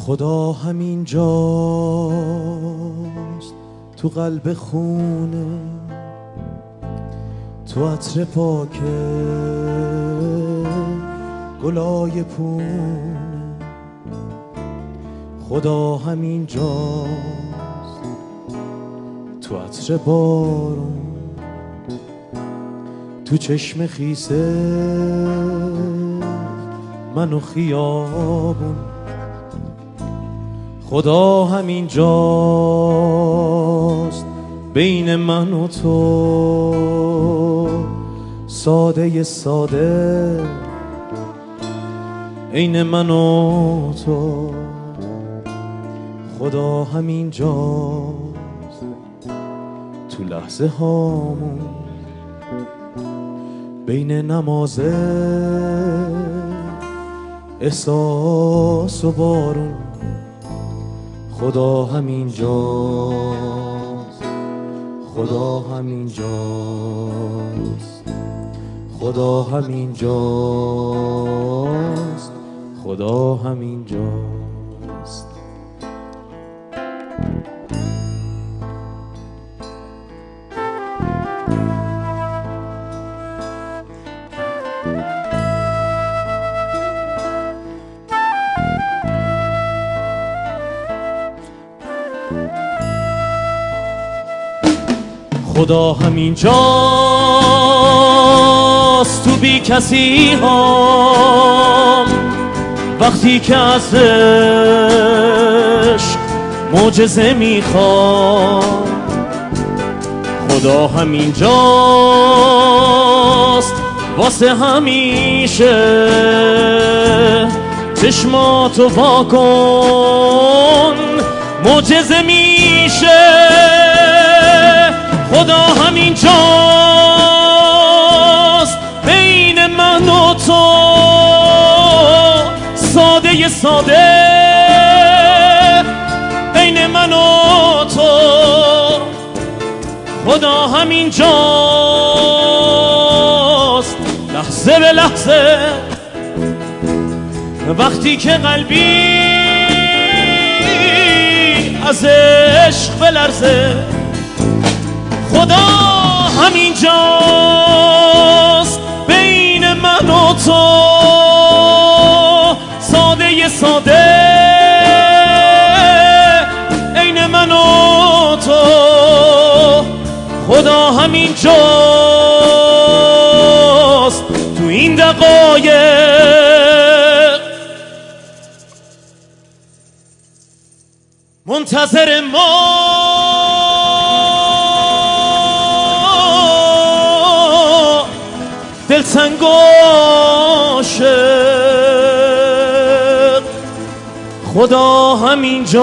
خدا همین جاست، تو قلب خونه، تو عطر پاک گلای پونه. خدا همین جاست، تو عطر بارون، تو چشم خیسه من و خیابون. خدا همین جاست بین من و تو، ساده ساده عین من و تو. خدا همین جاست تو لحظه هامون، بین نماز احساس و بارون. خدا همین جاست، خدا همین جاست، خدا همین جاست، خدا همین جاست. خدا همین جاست تو بی کسی ها، وقتی که از عشق معجزه میخوام. خدا همین جاست واسه همیشه، چشماتو وا کن معجزه میشه. خدا همین جاست بین من و تو، ساده ساده بین من و تو. خدا همین جاست لحظه به لحظه، وقتی که قلبی از عشق بلرزه. خدا همین جاست بین من و تو، ساده ساده عین من و تو. خدا همین جاست تو این دقایق، منتظر ما دلتنگ عاشق. خدا همین جاست،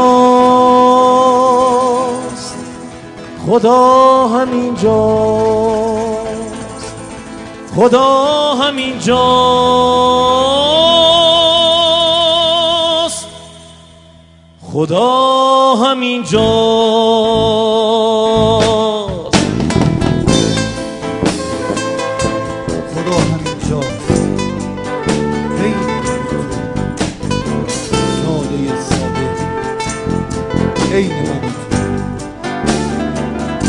خدا همین جاست، خدا همین جاست، خدا همین جاست.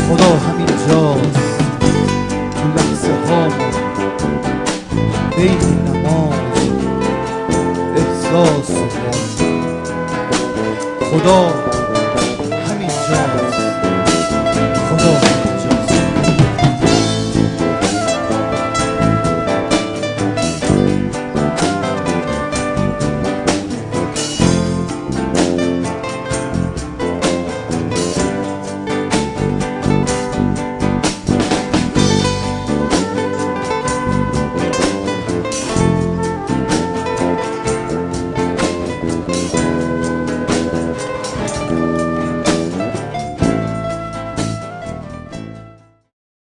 خدا همین جاست تو لحظه هامون، بین نماز احساس و بارون. خدا